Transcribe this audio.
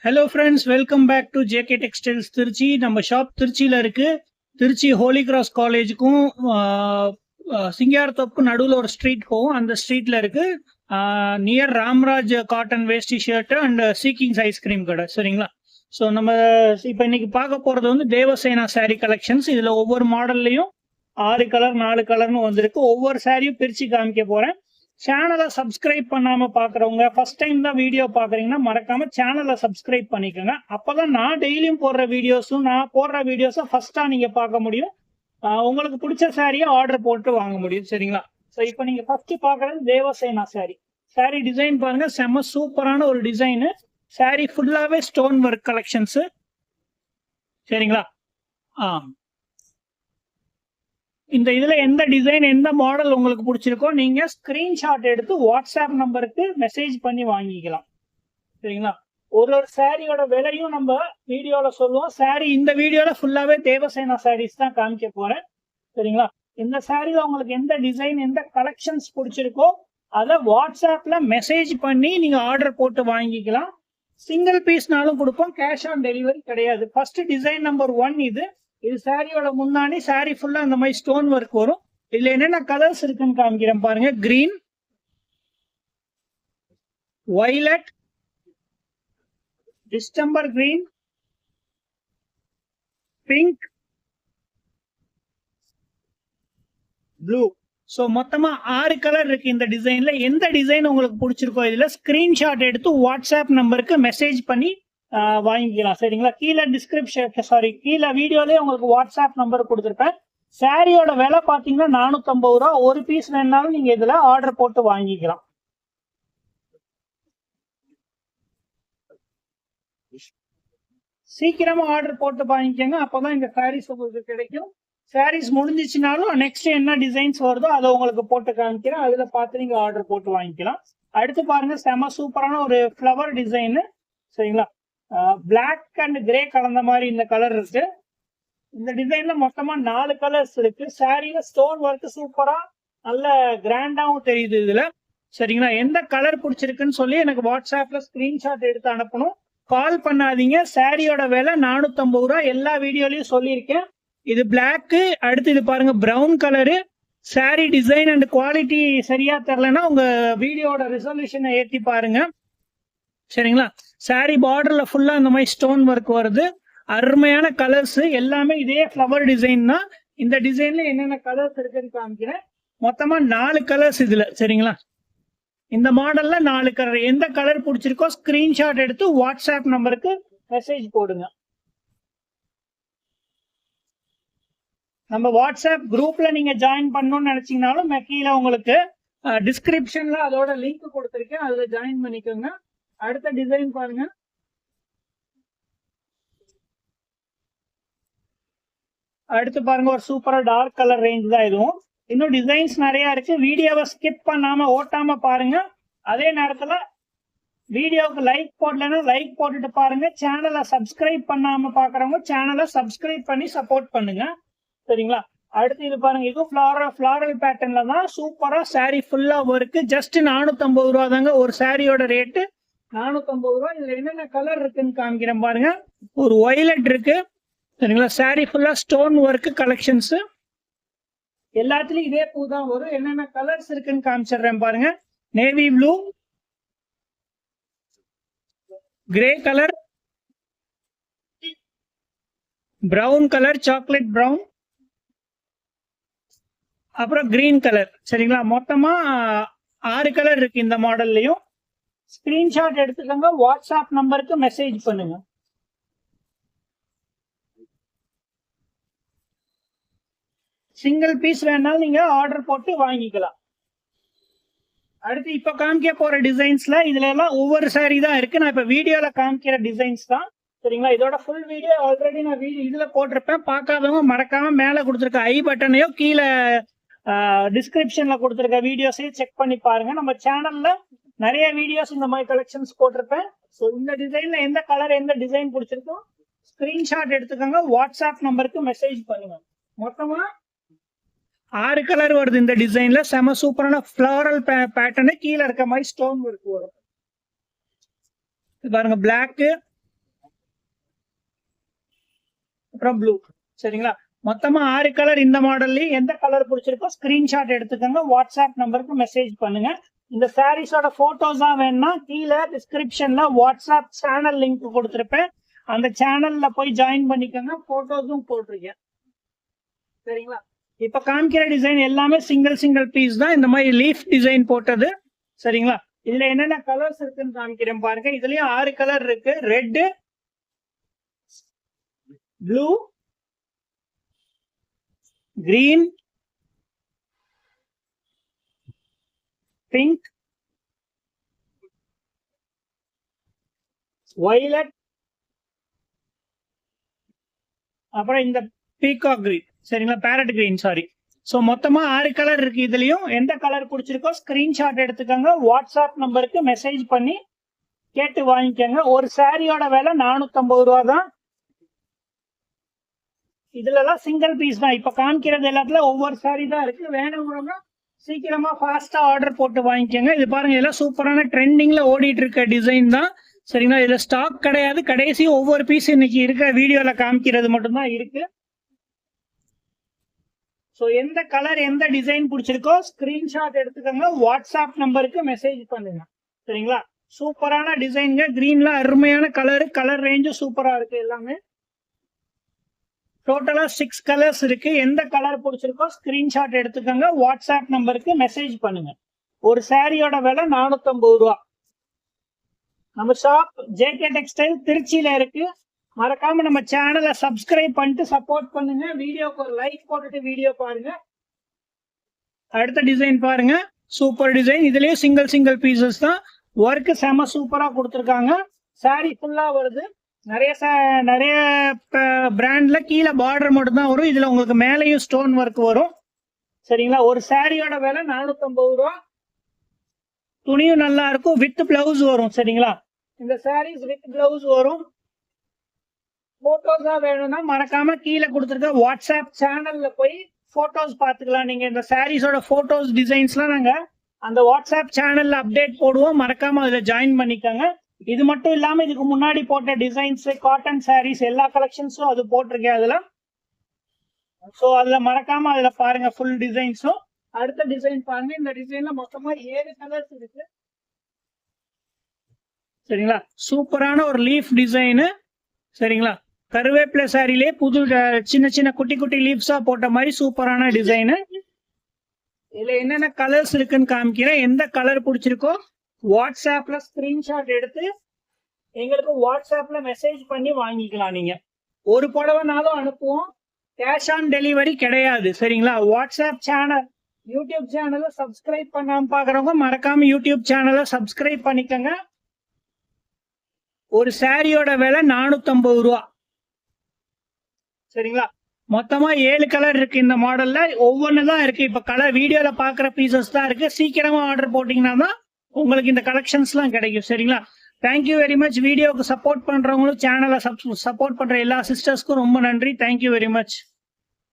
Hello friends, welcome back to JK Textiles Trichy. நம்ம shop திருச்சியில் இருக்கு. திருச்சி ஹோலி கிராஸ் காலேஜுக்கும் சிங்காரத்தோப்புக்கும் நடுவில் ஒரு ஸ்ட்ரீட் போகும். அந்த ஸ்ட்ரீட்ல இருக்கு. நியர் ராம்ராஜ் காட்டன் வேஷ்டி ஷர்ட் அண்ட் சீக்கிங்ஸ் ஐஸ்கிரீம் கடை. சரிங்களா? ஸோ நம்ம இப்போ இன்னைக்கு பார்க்க போறது வந்து தேவசேனா சாரீ கலெக்ஷன்ஸ். இதுல ஒவ்வொரு மாடல்லையும் 6 கலர் 4 கலர்னு வந்திருக்கு. ஒவ்வொரு சாரியும் பிரிச்சு காமிக்க போறேன். சேனலை சப்ஸ்கிரைப் பண்ணாம பாக்குறவங்க, ஃபர்ஸ்ட் டைம் தான் வீடியோ பாக்குறீங்கன்னா மறக்காம சேனலை சப்ஸ்கிரைப் பண்ணிக்கோங்க. அப்பதான் நான் டெய்லியும் போடுற வீடியோஸும் நான் போடுற வீடியோஸும் ஃபர்ஸ்டா நீங்க பார்க்க முடியும். உங்களுக்கு பிடிச்ச சாரியை ஆர்டர் போட்டு வாங்க முடியும். சரிங்களா? ஸோ இப்போ நீங்க ஃபர்ஸ்ட் பாக்குறது தேவசேனா சாரி. சாரி டிசைன் பாருங்க, செம்ம சூப்பரான ஒரு டிசைனு. சாரி ஃபுல்லாவே ஸ்டோன் ஒர்க் கலெக்ஷன்ஸ். சரிங்களா? இந்த இதுல எந்த டிசைன் எந்த மாடல் உங்களுக்கு பிடிச்சிருக்கோ நீங்க ஸ்கிரீன்ஷாட் எடுத்து வாட்ஸ்அப் நம்பருக்கு மெசேஜ் பண்ணி வாங்கிக்கலாம். சரிங்களா? ஒரு சாரியோட விலையும் நம்ம வீடியோல சொல்லுவோம். சாரி இந்த வீடியோல ஃபுல்லாவே தேவசேனா சாரீஸ் தான் காமிக்க போறேன். சரிங்களா? இந்த சாரியில உங்களுக்கு எந்த டிசைன் எந்த கலெக்ஷன்ஸ் பிடிச்சிருக்கோ அதை வாட்ஸ்அப்ல மெசேஜ் பண்ணி நீங்க ஆர்டர் போட்டு வாங்கிக்கலாம். சிங்கிள் பீஸ்னாலும் கொடுப்போம், கேஷ் ஆன் டெலிவரி கிடையாது. ஃபர்ஸ்ட் டிசைன் நம்பர் 1 இது. இது சாரியோட முன்னாடி. சாரி ஃபுல்லா அந்த மாதிரி ஸ்டோன் ஒர்க் வரும். இதுல என்னென்ன கலர்ஸ் இருக்குன்னு காமிக்கிறேன் பாருங்க. Green, violet, distemper green, pink, blue. So மொத்தமா 6 கலர் இருக்கு இந்த டிசைன்ல. எந்த டிசைன் உங்களுக்கு பிடிச்சிருக்கோ இதுல ஸ்கிரீன்ஷாட் எடுத்து வாட்ஸ்அப் நம்பருக்கு மெசேஜ் பண்ணி வாங்கிக்கலாம். சரிங்களா? கீழே கீழே வீடியோலயே உங்களுக்கு வாட்ஸ்அப் நம்பர் கொடுத்துருப்பேன். சாரியோட விலை பாத்தீங்கன்னா 450 ரூபா. ஒரு பீஸ் வேணாலும் நீங்க இதுல ஆர்டர் போட்டு வாங்கிக்கலாம். சீக்கிரமா ஆர்டர் போட்டு வாங்கிக்கோங்க, அப்பதான் இந்த சாரீஸ் உங்களுக்கு கிடைக்கும். சாரீஸ் முடிஞ்சிச்சுனாலும் நெக்ஸ்ட் என்ன டிசைன்ஸ் வருதோ அதை உங்களுக்கு போட்டு காமிக்கிறேன். அதுல பார்த்து நீங்க ஆர்டர் போட்டு வாங்கிக்கலாம். அடுத்து பாருங்க, செம சூப்பரான ஒரு ஃபிளவர் டிசைன். சரிங்களா? பிளாக் அண்ட் கிரே கலந்த மாதிரி இந்த கலர் இருக்கு. இந்த டிசைன்ல மொத்தமா 4 கலர்ஸ் இருக்கு. சாரியில ஸ்டோன் ஒர்க் சூப்பரா நல்ல கிராண்டாவும் தெரியுது இதுல. சரிங்களா? எந்த கலர் பிடிச்சிருக்குன்னு சொல்லி எனக்கு வாட்ஸ்அப்ல ஸ்கிரீன்ஷாட் எடுத்து அனுப்பணும். கால் பண்ணாதீங்க. சாரியோட விலை 450 ரூபா. எல்லா வீடியோலயும் சொல்லியிருக்கேன். இது பிளாக்கு. அடுத்து இது பாருங்க, brown colour. Sorry design and quality சரியா தெரியலன்னா உங்க வீடியோட ரெசல்யூஷனை ஏற்றி பாருங்க. சரிங்களா? சாரி பார்டர்ல ஃபுல்லா இந்த மாதிரி ஸ்டோன் ஒர்க் வருது. அருமையான கலர்ஸ். எல்லாமே இதே ஃபிளவர் டிசைன் தான். இந்த டிசைன்ல என்னென்ன கலர்ஸ் இருக்குன்னு காமிக்கிறேன். மொத்தமா 4 கலர்ஸ் இதுல. சரிங்களா? இந்த மாடல்ல 4 கலர். எந்த கலர் பிடிச்சிருக்கோ ஸ்கிரீன்ஷாட் எடுத்து வாட்ஸ்அப் நம்பருக்கு மெசேஜ் போடுங்க. நம்ம வாட்ஸ்அப் குரூப்ல நீங்க ஜாயின் பண்ணணும்னு நினைச்சீங்கன்னாலும் கீழே உங்களுக்கு டிஸ்கிரிப்ஷன்ல அதோட லிங்க் கொடுத்துருக்கேன், அதுல ஜாயின் பண்ணிக்கோங்க. அடுத்த டிசைன் பாருங்க. அடுத்து பாருங்க, ஒரு சூப்பரா டார்க் கலர் ரேஞ்ச் தான் இதுவும். இன்னும் டிசைன்ஸ் நிறைய இருக்கு. வீடியோவை ஸ்கிப் பண்ணாம ஓட்டாம பாருங்க. அதே நேரத்துல வீடியோவுக்கு லைக் போடலன்னா லைக் போட்டுட்டு பாருங்க. சேனலை சப்ஸ்கிரைப் பண்ணாம பாக்குறவங்க சேனலை சப்ஸ்கிரைப் பண்ணி சப்போர்ட் பண்ணுங்க. சரிங்களா? அடுத்து இது பாருங்க, இது ஃபிளாரல் பேட்டர்ன்ல தான் சூப்பரா சாரி ஃபுல்லா ஒர்க்கு. ஜஸ்ட் 450 ரூபா தாங்க ஒரு சாரியோட ரேட்டு. 450 ரூபா. இதுல என்னென்ன கலர் இருக்குன்னு காமிக்கிறேன் பாருங்க. ஒரு வயலட் இருக்கு. சரிங்களா? சாரி ஃபுல்லா ஸ்டோன் ஒர்க் கலெக்ஷன்ஸ். எல்லாத்துலயும் இதே பூ தான் வரும். என்னென்ன கலர்ஸ் இருக்குன்னு காமிச்சிடுறேன் பாருங்க. Navy blue, grey colour, brown colour, chocolate brown, அப்புறம் கிரீன் கலர். சரிங்களா? மொத்தமா 6 கலர் இருக்கு இந்த மாடல்லையும். ஸ்கிரீன்ஷாட் எடுத்துக்கோங்க, வாட்ஸ்அப் நம்பருக்கு மெசேஜ் பண்ணுங்க. சிங்கிள் பீஸ் வேணாலும் நீங்க ஆர்டர் போட்டு வாங்கிக்கலாம். அடுத்து இப்ப காமிக்க போற டிசைன்ஸ்ல இதுல எல்லாம் ஒவ்வொரு சாரி தான் இருக்கு. நான் இப்ப வீடியோல காமிக்கிற டிசைன்ஸ் தான். சரிங்களா? இதோட ஃபுல் வீடியோ ஆல்ரெடி நான் இதுல போட்டிருப்பேன். பார்க்காதவங்க மறக்காம மேல கொடுத்துருக்க ஐ பட்டனையோ கீழே டிஸ்கிரிப்ஷன்ல கொடுத்துருக்க வீடியோஸையும் செக் பண்ணி பாருங்க. நம்ம சேனல்ல நிறைய வீடியோஸ் இந்த மாதிரி கலெக்ஷன்ஸ் போட்டிருப்பேன். ஸோ இந்த டிசைன்ல எந்த கலர் எந்த டிசைன் பிடிச்சிருக்கோ ஸ்கிரீன்ஷாட் எடுத்துக்கோங்க, வாட்ஸ்அப் நம்பருக்கு மெசேஜ் பண்ணுங்க. மொத்தமா 6 கலர் வருது இந்த டிசைன்ல. செம சூப்பரான ஃபிளாரல் பேட்டர்னு. கீழே இருக்க மாதிரி ஸ்டோன் ஒர்க் வரும். பாருங்க, பிளாக், அப்புறம் ப்ளூ. சரிங்களா? மொத்தமா 6 கலர். இந்த மாடல்லயும் எந்த கலர் பிடிச்சிருக்கோ ஸ்கிரீன்ஷாட் எடுத்துக்கோங்க, வாட்ஸ்அப் நம்பருக்கு மெசேஜ் பண்ணுங்க. இந்த சாரீஸோட போட்டோஸா வேணும்னா கீழே டிஸ்கிரிப்ஷன்ல வாட்ஸ்அப் சேனல் லிங்க் கொடுத்துருப்பேன், அந்த சேனல்ல போய் ஜாயின் பண்ணிக்கோங்க. போட்டோஸும் போட்டிருக்கேன். சரிங்களா? இப்ப காமிக்கிற டிசைன் எல்லாமே சிங்கிள் பீஸ் தான், இந்த மாதிரி லீஃப் டிசைன் போட்டது. சரிங்களா? இதுல என்னென்ன கலர்ஸ் இருக்குன்னு காமிக்கிறேன் பாருங்க. இதுலயும் 6 கலர் இருக்கு. Red, blue, green, pink, violet, அப்புறம் இந்த பீகாக் கிரீன். சரிங்களா? Farad green, sorry. சோ மொத்தமா 6 கலர் இருக்கு. இதுலயும் எந்த கலர் பிடிச்சிருக்கோ ஸ்கிரீன்ஷாட் எடுத்துக்கோங்க, வாட்ஸ்அப் நம்பருக்கு மெசேஜ் பண்ணி கேட்டு வாங்கிக்கோங்க. ஒரு சாரியோட விலை 450 ரூபா தான். இதுல எல்லாம் சிங்கிள் பீஸ் தான். இப்ப காமிக்கிறது எல்லாத்துல ஒவ்வொரு சாரி தான் இருக்கு. வேணும்னா சீக்கிரமா ஃபாஸ்டா ஆர்டர் போட்டு வாங்கிக்கோங்க. இது பாருங்க, இதெல்லாம் சூப்பரான ட்ரெண்டிங்ல ஓடிட்டு இருக்க டிசைன் தான். சரிங்களா? இதுல ஸ்டாக் கிடையாது. கடைசி ஒவ்வொரு பீஸ் இன்னைக்கு இருக்க வீடியோல காமிக்கிறது மட்டும்தான் இருக்கு. சோ எந்த கலர் எந்த டிசைன் பிடிச்சிருக்கோ ஸ்கிரீன்ஷாட் எடுத்துக்கோங்க, வாட்ஸ்அப் நம்பருக்கு மெசேஜ் பண்ணுங்க. சரிங்களா? சூப்பரான டிசைன்ங்க. கிரீன்ல அருமையான கலர் ரேஞ்சும் சூப்பரா இருக்கு. எல்லாமே டோட்டலா 6 கலர்ஸ் இருக்கு. எந்த கலர் பிடிச்சிருக்கோ ஸ்கிரீன்ஷாட் எடுத்துக்கோங்க, வாட்ஸ்அப் நம்பருக்கு மெசேஜ் பண்ணுங்க. ஒரு சாரியோட விலை 450 ரூபா. நம்ம ஷாப் ஜேகே டெக்ஸ்டைல் திருச்சியில இருக்கு. மறக்காம நம்ம சேனலை சப்ஸ்கிரைப் பண்ணிட்டு சப்போர்ட் பண்ணுங்க. வீடியோக்கு ஒரு லைக் போட்டுட்டு வீடியோ பாருங்க. அடுத்த டிசைன் பாருங்க, சூப்பர் டிசைன். இதுலயும் சிங்கிள் பீசஸ் தான். ஒர்க் செம சூப்பரா கொடுத்துருக்காங்க. சாரி ஃபுல்லா வருது. நிறைய பிராண்ட்ல கீழே பார்டர் மட்டும் தான் வரும். இதுல உங்களுக்கு மேலேயும் ஸ்டோன் ஒர்க் வரும். சரிங்களா? ஒரு சாரியோட விலை 450 ரூபா. துணியும் நல்லா இருக்கும். வித் பிளவுஸ் வரும். சரிங்களா? இந்த சாரீஸ் வித் பிளவுஸ் வரும். போட்டோஸா வேணும்னா மறக்காம கீழே கொடுத்துருக்க வாட்ஸ்அப் சேனல்ல போய் போட்டோஸ் பாத்துக்கலாம். நீங்க இந்த சாரீஸோட போட்டோஸ் டிசைன்ஸ்லாம் நாங்க அந்த வாட்ஸ்அப் சேனல்ல அப்டேட் போடுவோம். மறக்காம அதுல ஜாயின் பண்ணிக்கோங்க. இது மட்டும் இல்லாம இதுக்கு முன்னாடி போட்ட டிசைன்ஸ், காட்டன் சாரீஸ் எல்லா கலெக்ஷன்ஸும் அது போட்டிருக்கேன் அதுல. சோ அதுல மறக்காம அதுல பாருங்க ஃபுல் டிசைன்ஸும். அடுத்த டிசைன் பாருங்க. இந்த டிசைன்ல மொத்தமா 7 கலர்ஸ் இருக்கு. சரிங்களா? சூப்பரான ஒரு லீஃப் டிசைனு. சரிங்களா? கருவேப்பிலை சாரிலே புது சின்ன குட்டி லீவ்ஸா போட்ட மாதிரி சூப்பரான டிசைனு. இதுல என்னென்ன கலர்ஸ் இருக்குன்னு காமிக்கிறேன். எந்த கலர் பிடிச்சிருக்கோ வாட்ஸ்அப்ல ஸ்கிரீன்ஷாட் எடுத்து எங்களுக்கு வாட்ஸ்அப்ல மெசேஜ் பண்ணி வாங்கிக்கலாம். நீங்க ஒரு புடவைனாலும் அனுப்புவோம். கேஷ் ஆன் டெலிவரி கிடையாது. சரிங்களா? வாட்ஸ்அப் சேனல் யூடியூப் சேனலை சப்ஸ்கிரைப் பண்ணாம பாக்குறவங்க மறக்காம யூடியூப் சேனலை சப்ஸ்கிரைப் பண்ணிக்கோங்க. ஒரு சாரியோட விலை 450 ரூபா. சரிங்களா? மொத்தமா 7 கலர் இருக்கு. இந்த மாடல்ல ஒவ்வொன்னு தான் இருக்கு. இப்ப கலர் வீடியோல பாக்குற பீசஸ் தான் இருக்கு. சீக்கிரமா ஆர்டர் போட்டீங்கன்னா தான் உங்களுக்கு இந்த கலெக்ஷன்ஸ் எல்லாம் கிடைக்கும். சரிங்களா? Thank you very much. வீடியோக்கு சப்போர்ட் பண்றவங்களும் சேனலை சப்போர்ட் பண்ற எல்லா சிஸ்டர்ஸ்க்கும் ரொம்ப நன்றி. Thank you very much.